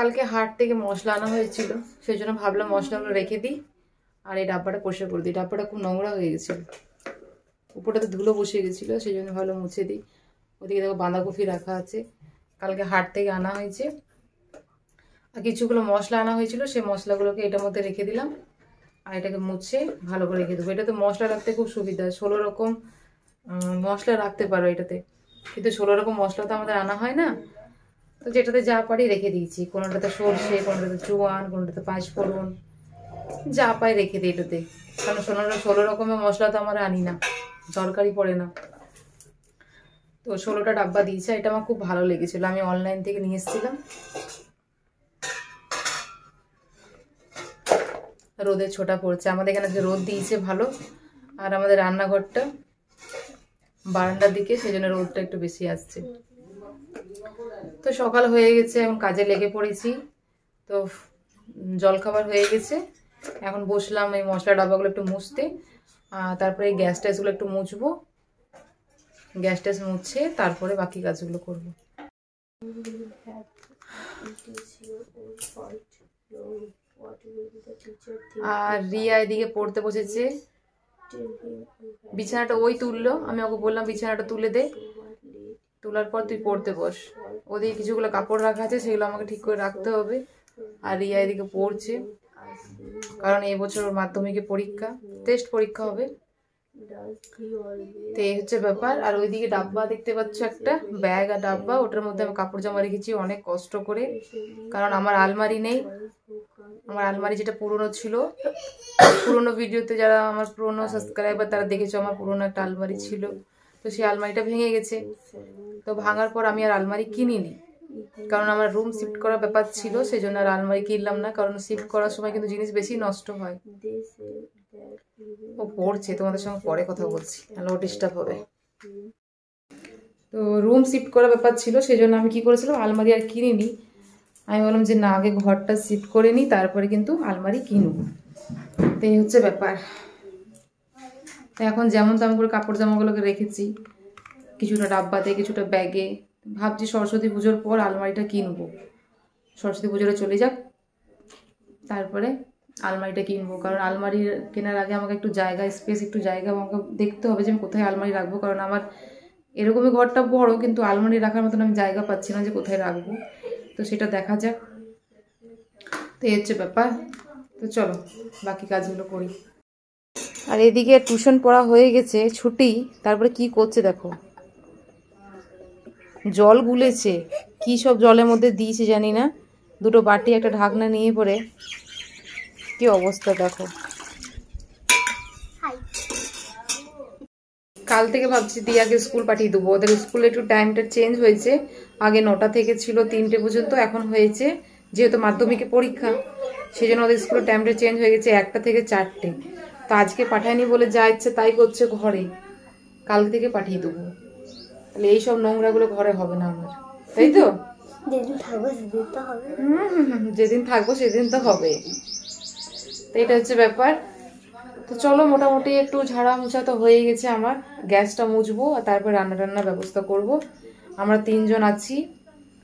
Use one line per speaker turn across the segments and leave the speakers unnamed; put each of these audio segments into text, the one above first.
কালকে হাট থেকে মশলা আনা হয়েছিল, সেই জন্য ভাবলাম মশলাগুলো রেখে দিই আর এই ডাব্বাটা পরিষ্কার করে দিই। ডাব্বাটা খুব নোংরা হয়ে গেছিল, উপরটাতে ধুলো বসে গেছিলো, সেই জন্য ভাবলাম মুছে দিই। ওদিকে দেখো বাঁধাকপি রাখা আছে, কালকে হাট থেকে আনা হয়েছে। আর কিছুগুলো মশলা আনা হয়েছিল, সেই মশলাগুলোকে এটার মধ্যে রেখে দিলাম আর এটাকে মুছে ভালো করে রেখে দেবো। এটাতে মশলা রাখতে খুব সুবিধা, 16 রকম মশলা রাখতে পারো এটাতে, কিন্তু 16 রকম মশলা তো আমাদের আনা হয় না। তো যেটাতে যা পারি রেখে দিয়েছি, কোনোটাতে সর্ষে, কোনোটাতে জোয়ান, কোনোটাতে 5 ফোড়ন, যা পাই রেখে দিই এটাতে। কারণ 16 রকমের মশলা তো আমরা আনি না, দরকারই পড়ে না। তো 16টা ডাব্বা দিয়েছে, এটা আমার খুব ভালো লেগেছিল, আমি অনলাইন থেকে নিয়ে এসেছিলাম। রোদের ছোটা পড়ছে, আমাদের এখানে রোদ দিয়েছে ভালো, আর আমাদের রান্নাঘরটা বারান্দার দিকে, সেই জন্য রোদটা একটু বেশি আসছে। তো সকাল হয়ে গেছে, এখন কাজে লেগে পড়েছি। তো জলখাবার হয়ে গেছে, এখন বসলাম এই মশলা ডাব্বাগুলো একটু মুছতে, তারপরে এই গ্যাস ট্যাসগুলো একটু মুছবো। গ্যাস ট্যাস মুছে তারপরে বাকি কাজগুলো করবো। আর রিয়া এদিকে পড়তে বসেছে, বিছানাটা ওই তুললো, আমি ওকে বললাম বিছানাটা তুলে দে, তোলার পর তুই পড়তে বস। ওদিকে কিছুগুলো কাপড় রাখা আছে, সেগুলো আমাকে ঠিক করে রাখতে হবে। আর রিয়া এদিকে পড়ছে, কারণ এই বছর ওর মাধ্যমিকে পরীক্ষা, টেস্ট পরীক্ষা হবে। তো এই হচ্ছে ব্যাপার। আর ওইদিকে ডাব্বা দেখতে পাচ্ছ, একটা ব্যাগ আর ডাব্বা, ওটার মধ্যে আমি কাপড় জামা রেখেছি অনেক কষ্ট করে, কারণ আমার আলমারি নেই। আমার আলমারি যেটা পুরনো ছিল, পুরনো ভিডিওতে যারা আমার পুরনো সাবস্ক্রাইবার তারা দেখেছো, আমার পুরনো একটা আলমারি ছিল, তো সেই আলমারিটা ভেঙে গেছে। তো ভাঙার পর আমি আর আলমারি কিনিনি, কারণ আমার রুম শিফট করার ব্যাপার ছিল, সেই জন্য আর আলমারি কিনলাম না। কারণ শিফট করার সময় কিন্তু জিনিস বেশি নষ্ট হয়। ও পড়ছে, তোমাদের সঙ্গে পরে কথা বলছি, নাহলে ও ডিস্টার্ব হবে। তো রুম শিফট করার ব্যাপার ছিল, সেই জন্য আমি কি করেছিলাম, আলমারি আর কিনিনি। আমি বললাম যে না, আগে ঘরটা শিফট করে নিই, তারপরে কিন্তু আলমারি কিনব। তো এই হচ্ছে ব্যাপার। এখন যেমন তেমন করে কাপড় জামাগুলোকে রেখেছি, কিছুটা ডাব্বাতে, কিছুটা ব্যাগে। ভাবছি সরস্বতী পুজোর পর আলমারিটা কিনবো, সরস্বতী পুজোটা চলে যাক, তারপরে আলমারিটা কিনবো। কারণ আলমারি কেনার আগে আমাকে একটু জায়গা, স্পেস, একটু জায়গা আমাকে দেখতে হবে যে আমি কোথায় আলমারি রাখবো। কারণ আমার এরকমই ঘরটা বড়, কিন্তু আলমারি রাখার মতন আমি জায়গা পাচ্ছি না যে কোথায় রাখবো, তো সেটা দেখা যাক। তো এই হচ্ছে ব্যাপার। তো চলো বাকি কাজগুলো করি। আর এদিকে টিউশন পড়া হয়ে গেছে, ছুটি। তারপরে কি করছে দেখো, জল গুলেছে, কি সব জলের মধ্যে দিয়েছে জানি না, দুটো বাটি একটা ঢাকনা নিয়ে পড়ে কি অবস্থা দেখো। কাল থেকে ভাবছি দিয়াকে স্কুল পাঠিয়ে দেবো, ওদের স্কুলে একটু টাইমটা চেঞ্জ হয়েছে, আগে 9টা থেকে ছিল 3টে পর্যন্ত, এখন হয়েছে যেহেতু মাধ্যমিকে পরীক্ষা, সেই জন্য ওদের স্কুলের টাইমটা চেঞ্জ হয়ে গেছে 1টা থেকে 4টে। তো আজকে পাঠায়নি বলে যা ইচ্ছে তাই করছে ঘরে, কাল থেকে পাঠিয়ে দেবো। তাহলে এইসব নোংরাগুলো ঘরে হবে না আমার, তাই তো? যেদিন থাকবো সেদিন তো হবে। তো এটা হচ্ছে ব্যাপার। তো চলো মোটামুটি একটু ঝাড়া মোছা তো হয়ে গেছে আমার, গ্যাসটা মুছবো আর তারপর রান্না টান্নার ব্যবস্থা করব। আমরা 3 জন আছি,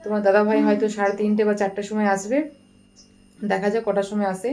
তোমার দাদাভাই হয়তো 3:30 বা 4টার সময় আসবে, দেখা যাক কটার সময় আসে।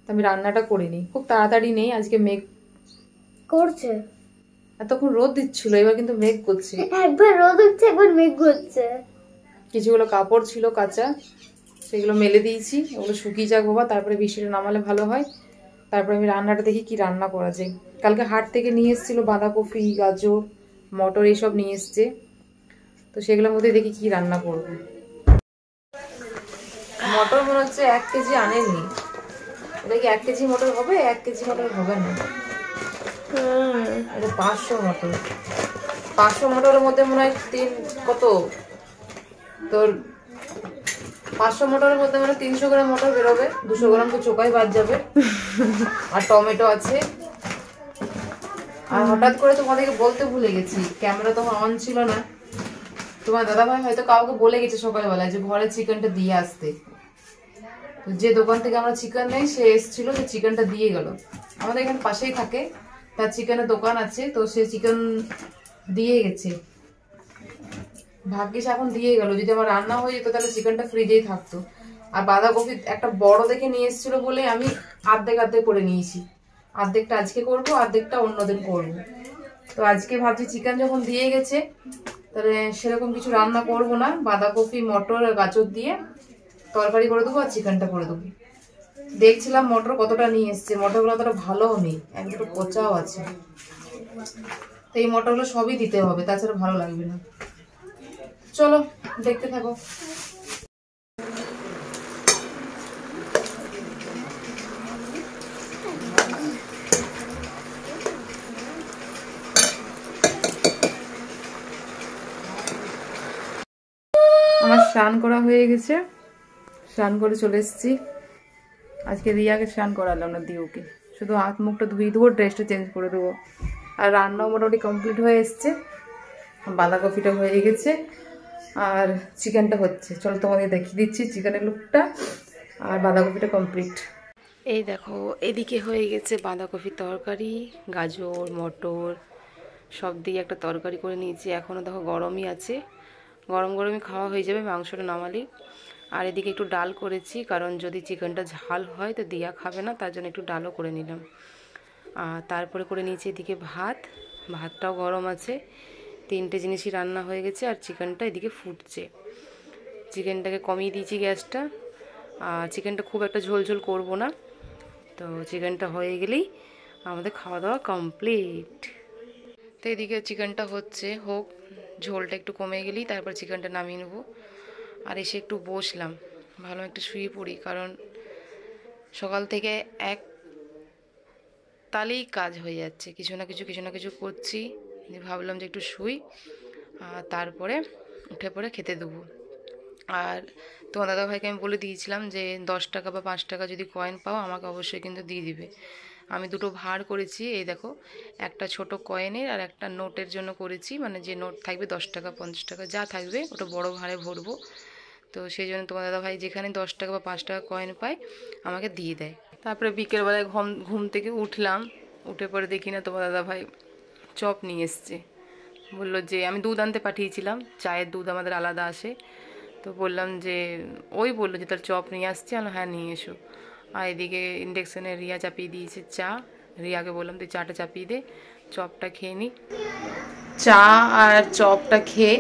তো আমি রান্নাটা করে নিই, খুব তাড়াতাড়ি নেই, আজকে মেঘ করছে, এতক্ষণ রোদ দিচ্ছিল, এবার কিন্তু মেঘ করছে,
একবার রোদ উঠছে একবার মেঘ করছে।
কিছুগুলো কাপড় ছিল কাঁচা, সেগুলো মেলে দিয়েছি, ওগুলো শুকিয়ে যাক বাবা, তারপরে বৃষ্টিটা নামালে ভালো হয়। তারপরে আমি রান্নাটা দেখি কি রান্না করা যায়। কালকে হাট থেকে নিয়ে এসেছিলো বাঁধাকপি, গাজর, মটর এইসব নিয়ে এসছে, তো সেগুলোর মধ্যে দেখি কি রান্না করবো। মটর মনে হচ্ছে 1 কেজি আনেননি, দেখি 1 কেজি মটর হবে, 1 কেজি মটর হবে না, এটা 500 মটর। 500 মটরের মধ্যে মনে হয় কত তোর 500 মটরের মধ্যে মানে 300 গ্রাম মটর বেরোবে, 200 গ্রাম তো চোকাই বাদ যাবে। আর টমেটো আছে। আর হঠাৎ করে তোমাদেরকে বলতে ভুলে গেছি, ক্যামেরা তো অন ছিল না, তোমার দাদাভাই হয়তো কাউকে বলে গেছে সকালবেলায় যে ঘরে চিকেনটা দিয়ে আসতে। তো যে দোকান থেকে আমরা চিকেন নেই সে এসেছিল, যে চিকেনটা দিয়ে গেল, আমাদের এখানে পাশেই থাকে, তার চিকেনের দোকান আছে, তো সে চিকেন দিয়ে গেছে। ভাগ্যিস এখন দিয়ে গেল, যদি আমার রান্না হয়ে যেত তাহলে চিকেনটা ফ্রিজেই থাকতো। আর বাঁধাকপি একটা বড় দেখে নিয়ে এসেছিল বলে আমি অর্ধেক অর্ধেক করে নিয়েছি। অর্ধেকটা আজকে করবো, অর্ধেকটা অন্যদিন করবো। তো আজকে ভাবছি চিকেন যখন দিয়ে গেছে তাহলে সেরকম কিছু রান্না করব না, বাঁধাকপি মটর আর গাজর দিয়ে তরকারি করে দেবো আর চিকেনটা করে দেবো। দেখছিলাম মটর কতটা নিয়ে এসছে, মটরগুলো অতটা ভালোও নেই, এক দুটো পচাও আছে। তো এই মটরগুলো সবই দিতে হবে, তাছাড়া ভালো লাগবে না। চলো দেখতে থাকো। আমার স্নান করা হয়ে গেছে, স্নান করে চলে এসেছি। আজকে রিয়াকে স্নান করালাম না, দিওকে শুধু হাত মুখটা ধুয়ে দেবো, ড্রেসটা চেঞ্জ করে দেবো। আর রান্নাও মোটামুটি কমপ্লিট হয়ে এসছে, বাঁধাকপিটা হয়ে গেছে আর চিকেনটা হচ্ছে। চলো তোমাদের দেখিয়ে দিচ্ছি চিকেনের লুকটা। আর বাঁধাকপিটা কমপ্লিট। এই দেখো এদিকে হয়ে গেছে বাঁধাকপির তরকারি, গাজর মটর সব দিয়ে একটা তরকারি করে নিয়েছি। এখনও দেখো গরমই আছে, গরম গরমই খাওয়া হয়ে যাবে মাংসটা নামালি। আর এদিকে একটু ডাল করেছি, কারণ যদি চিকেনটা ঝাল হয় তো দিয়া খাবে না, তার জন্য একটু ডালও করে নিলাম। আর তারপরে করে নিয়েছি এদিকে ভাত, ভাতটাও গরম আছে। তিনটে জিনিসই রান্না হয়ে গেছে আর চিকেনটা এদিকে ফুটছে। চিকেনটাকে কমিয়ে দিয়েছি গ্যাসটা। আর চিকেনটা খুব একটা ঝোল ঝোল করবো না, তো চিকেনটা হয়ে গেলেই আমাদের খাওয়া দাওয়া কমপ্লিট। তো এদিকে চিকেনটা হচ্ছে, হোক, ঝোলটা একটু কমে গেলেই তারপর চিকেনটা নামিয়ে নেবো। আর এসে একটু বসলাম, ভালো একটু শুয়ে পড়ি, কারণ সকাল থেকে এক তালেই কাজ হয়ে যাচ্ছে, কিছু না কিছু করছি। ভাবলাম যে একটু শুই, আর তারপরে উঠে পড়ে খেতে দেবো। আর তোমার দাদাভাইকে আমি বলে দিয়েছিলাম যে 10 টাকা বা 5 টাকা যদি কয়েন পাও আমাকে অবশ্যই কিন্তু দিয়ে দিবে। আমি দুটো ভাঁড় করেছি, এই দেখো, একটা ছোট কয়েনের আর একটা নোটের জন্য করেছি, মানে যে নোট থাকবে 10 টাকা 50 টাকা যা থাকবে ওটা বড় ভাঁড়ে ভরবো। তো সেই জন্য তোমার দাদাভাই যেখানে 10 টাকা বা 5 টাকা কয়েন পায় আমাকে দিয়ে দেয়। তারপরে বিকেলবেলায় ঘুম থেকে উঠলাম, উঠে পরে দেখি না তোমার দাদাভাই চপ নিয়ে এসছে। বললো যে আমি দুধ আনতে পাঠিয়েছিলাম, চায়ের দুধ আমাদের আলাদা আসে, তো বললাম যে ওই বললো যে তার চপ নিয়ে আসছে। আমি হ্যাঁ নিয়ে এসো। আর এদিকে ইন্ডাকশানে রিয়া চাপিয়ে দিয়েছে চা। রিয়াকে বললাম তুই চাটা চাপিয়ে দে, চপটা খেয়ে নি। চা আর চপটা খেয়ে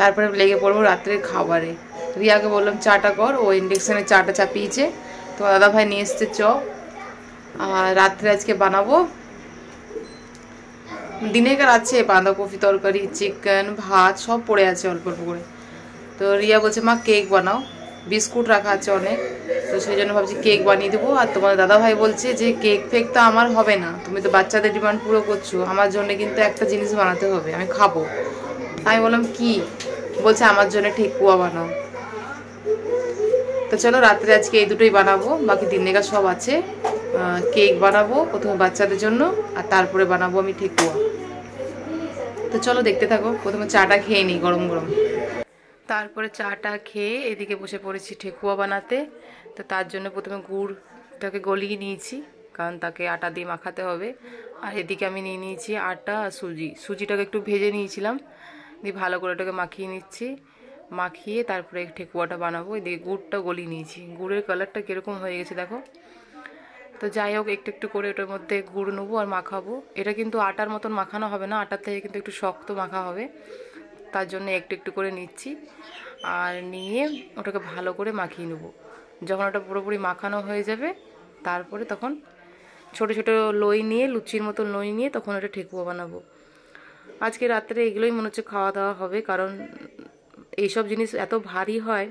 তারপরে লেগে পড়বো রাত্রের খাবারে। রিয়াকে বললাম চাটা কর, ও ইন্ডাকশানে চাটা চাপিয়েছে। তো দাদাভাই নিয়ে এসছে চপ। আর রাত্রে আজকে বানাবো, দিনেকার আছে বাঁধাকপি তরকারি, চিকেন, ভাত সব পড়ে আছে অল্প অল্প করে। তো রিয়া বলছে মা কেক বানাও, বিস্কুট রাখা আছে অনেক, তো সেই জন্য ভাবছি কেক বানিয়ে দেবো। আর তোমার দাদাভাই বলছে যে কেক ফেক তো আমার হবে না, তুমি তো বাচ্চাদের ডিমান্ড পুরো করছো, আমার জন্য কিন্তু একটা জিনিস বানাতে হবে, আমি খাবো। আমি বললাম কি? বলছে আমার জন্য ঠেকুয়া বানাও। তো চলো রাত্রে আজকে এই দুটোই বানাবো, বাকি দিনেকার সব আছে। কেক বানাবো প্রথমে বাচ্চাদের জন্য, আর তারপরে বানাবো আমি ঠেকুয়া। তো চলো দেখতে থাকো, প্রথমে চাটা খেয়ে নিই গরম গরম। তারপরে চাটা খেয়ে এদিকে বসে পড়েছি ঠেকুয়া বানাতে। তো তার জন্য প্রথমে গুড়টাকে গলিয়ে নিয়েছি, কারণ তাকে আটা দিয়ে মাখাতে হবে। আর এদিকে আমি নিয়ে নিয়েছি আটা আর সুজিটাকে একটু ভেজে নিয়েছিলাম, দিয়ে ভালো করে ওটাকে মাখিয়ে নিচ্ছি। মাখিয়ে তারপরে ঠেকুয়াটা বানাবো। এদিকে গুড়টা গলিয়ে নিয়েছি, গুড়ের কালারটা কীরকম হয়ে গেছে দেখো। তো যাই হোক, একটু একটু করে ওটার মধ্যে গুড় নেবো আর মাখাবো। এটা কিন্তু আটার মতন মাখানো হবে না, আটার থেকে কিন্তু একটু শক্ত মাখা হবে, তার জন্য একটু একটু করে নিচ্ছি। আর নিয়ে ওটাকে ভালো করে মাখিয়ে নেব। যখন ওটা পুরোপুরি মাখানো হয়ে যাবে তারপরে তখন ছোট ছোট লই নিয়ে, লুচির মতো লই নিয়ে তখন ওটা ঠেকুয়া বানাবো। আজকে রাত্রে এগুলোই মনে হচ্ছে খাওয়া দাওয়া হবে, কারণ এইসব জিনিস এত ভারী হয়,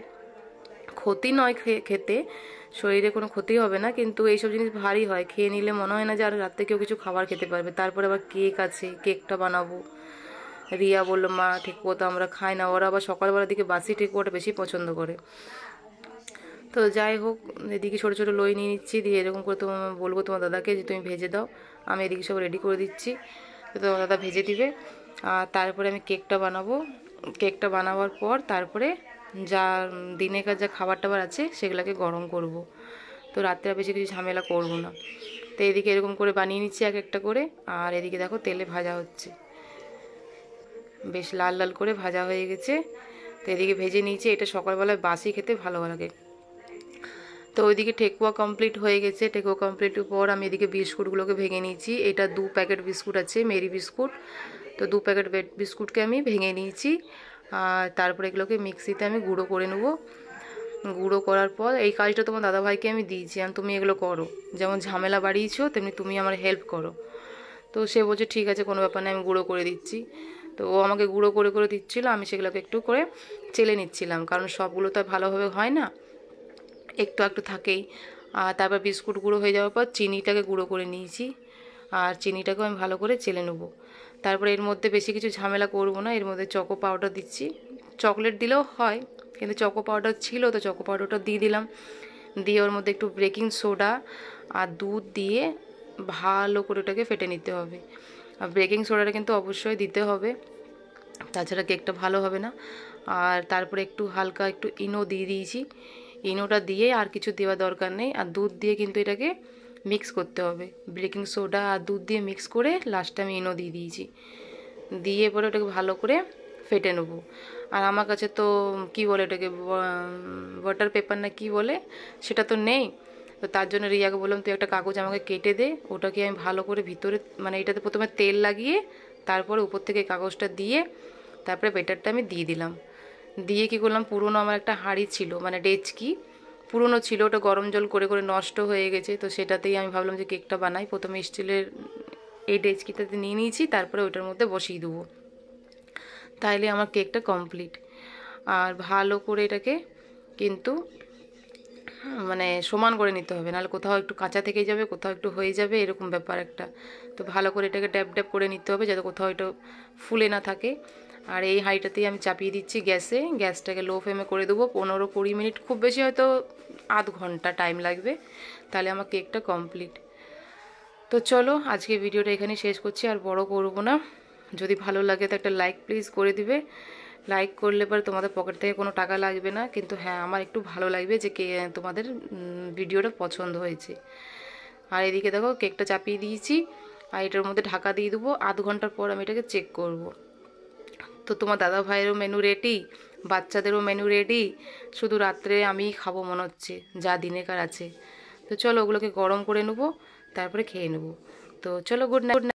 ক্ষতি নয় খেতে, শরীরে কোনো ক্ষতি হবে না, কিন্তু এইসব জিনিস ভারী হয়, খেয়ে নিলে মনে হয় না যে আর রাত্রে কেউ কিছু খাবার খেতে পারবে। তারপরে আবার কেক আছে, কেকটা বানাবো। রিয়া বললো মা ঠেকুয়া তো আমরা খাই না, ওরা আবার সকালবেলার দিকে বাসি ঠেকুয়াটা বেশি পছন্দ করে। তো যাই হোক, এদিকে ছোটো ছোটো লই নিয়ে নিচ্ছি, দিয়ে এরকম করে তোমার বলবো তোমার দাদাকে যে তুমি ভেজে দাও, আমি এদিকে সব রেডি করে দিচ্ছি, তো তোমার দাদা ভেজে দিবে। আর তারপরে আমি কেকটা বানাবো। কেকটা বানাবার পর তারপরে যা দিনেকার যা খাবার টাবার আছে সেগুলোকে গরম করব। তো রাত্রে বেশি কিছু ঝামেলা করব না। তো এদিকে এরকম করে বানিয়ে নিচ্ছি এক একটা করে। আর এদিকে দেখো তেলে ভাজা হচ্ছে, বেশ লাল লাল করে ভাজা হয়ে গেছে। তো এদিকে ভেজে নিয়েছি, এটা সকালবেলায় বাসি খেতে ভালো লাগে, তো ওইদিকে ঠেকুয়া কমপ্লিট হয়ে গেছে। ঠেকুয়া কমপ্লিটের পর আমি এদিকে বিস্কুটগুলোকে ভেঙে নিয়েছি। এটা 2 প্যাকেট বিস্কুট আছে, মেরি বিস্কুট। তো 2 প্যাকেট বিস্কুটকে আমি ভেঙে নিয়েছি। আর তারপরে এগুলোকে মিক্সিতে আমি গুঁড়ো করে নেব। গুঁড়ো করার পর এই কাজটা তোমার দাদাভাইকে আমি দিয়েছি, আর তুমি এগুলো করো, যেমন ঝামেলা বাড়িয়েছো তেমনি তুমি আমার হেল্প করো। তো সে বলছে ঠিক আছে, কোনো ব্যাপার না, আমি গুঁড়ো করে দিচ্ছি। তো ও আমাকে গুঁড়ো করে করে দিচ্ছিলো, আমি সেগুলোকে একটু করে চেলে নিচ্ছিলাম, কারণ সবগুলো তো ভালোভাবে হয় না, একটু একটু থাকেই। আর তারপর বিস্কুট গুঁড়ো হয়ে যাওয়ার পর চিনিটাকে গুঁড়ো করে নিয়েছি, আর চিনিটাকেও আমি ভালো করে চেলে নেবো। তারপরে এর মধ্যে বেশি কিছু ঝামেলা করব না, এর মধ্যে চকো পাউডার দিচ্ছি। চকলেট দিলেও হয়, কিন্তু চকো পাউডার ছিল তো চকো পাউডারটা দিয়ে দিলাম। দিয়ে ওর মধ্যে একটু বেকিং সোডা আর দুধ দিয়ে ভালো করে ওটাকে ফেটে নিতে হবে। আর বেকিং সোডাটা কিন্তু অবশ্যই দিতে হবে, তাছাড়া কেকটা ভালো হবে না। আর তারপরে একটু হালকা একটু ইনো দিয়ে দিয়েছি। ইনোটা দিয়ে আর কিছু দেওয়া দরকার নেই, আর দুধ দিয়ে কিন্তু এটাকে মিক্স করতে হবে। বেকিং সোডা আর দুধ দিয়ে মিক্স করে লাস্টে আমি ইনো দিয়ে দিয়েছি। দিয়ে পরে ওটাকে ভালো করে ফেটে নেবো। আর আমার কাছে তো কি বলে ওটাকে, ওয়াটার পেপার না কি বলে, সেটা তো নেই। তো তার জন্য রিয়াকে বললাম তুই একটা কাগজ আমাকে কেটে দে, ওটাকে আমি ভালো করে ভিতরে মানে এটাতে প্রথমে তেল লাগিয়ে তারপরে উপর থেকে কাগজটা দিয়ে তারপরে বেটারটা আমি দিয়ে দিলাম। দিয়ে কি করলাম, পুরনো আমার একটা হাঁড়ি ছিল মানে ডেচকি পুরনো ছিল, ওটা গরম জল করে করে নষ্ট হয়ে গেছে। তো সেটাতেই আমি ভাবলাম যে কেকটা বানাই। প্রথমে স্টিলের এই ডেচকিটাতে নিয়ে নিয়েছি, তারপরে ওটার মধ্যে বসিয়ে দেবো, তাইলে আমার কেকটা কমপ্লিট। আর ভালো করে এটাকে কিন্তু মানে সমান করে নিতে হবে, নাহলে কোথাও একটু কাঁচা থেকে যাবে, কোথাও একটু হয়ে যাবে, এরকম ব্যাপার একটা। তো ভালো করে এটাকে ড্যাব ড্যাব করে নিতে হবে, যাতে কোথাও এটা ফুলে না থাকে। আর এই হাঁড়িটাতেই আমি চাপিয়ে দিচ্ছি গ্যাসে, গ্যাসটাকে লো ফ্লেমে করে দেবো 15-20 মিনিট, খুব বেশি হয়তো আধ ঘন্টা টাইম লাগবে, তাহলে আমার কেকটা কমপ্লিট। তো চলো আজকে ভিডিওটা এখানেই শেষ করছি, আর বড় করব না। যদি ভালো লাগে তো একটা লাইক প্লিজ করে দিবে। লাইক করলে পরে তোমাদের পকেট থেকে কোনো টাকা লাগবে না, কিন্তু হ্যাঁ আমার একটু ভালো লাগবে যে তোমাদের ভিডিওটা পছন্দ হয়েছে। আর এদিকে দেখো কেকটা চাপিয়ে দিয়েছি, আর এটার মধ্যে ঢাকা দিয়ে দেবো। আধ ঘন্টার পর আমি এটাকে চেক করব। তো তোমার দাদা ভাইয়েরও মেনু রেডি, বাচ্চাদেরও মেনু রেডি, শুধু রাত্রে আমিই খাবো মনে হচ্ছে যা দিনেকার আছে। তো চলো ওগুলোকে গরম করে নেবো, তারপরে খেয়ে নেবো। তো চলো গুড নাইট।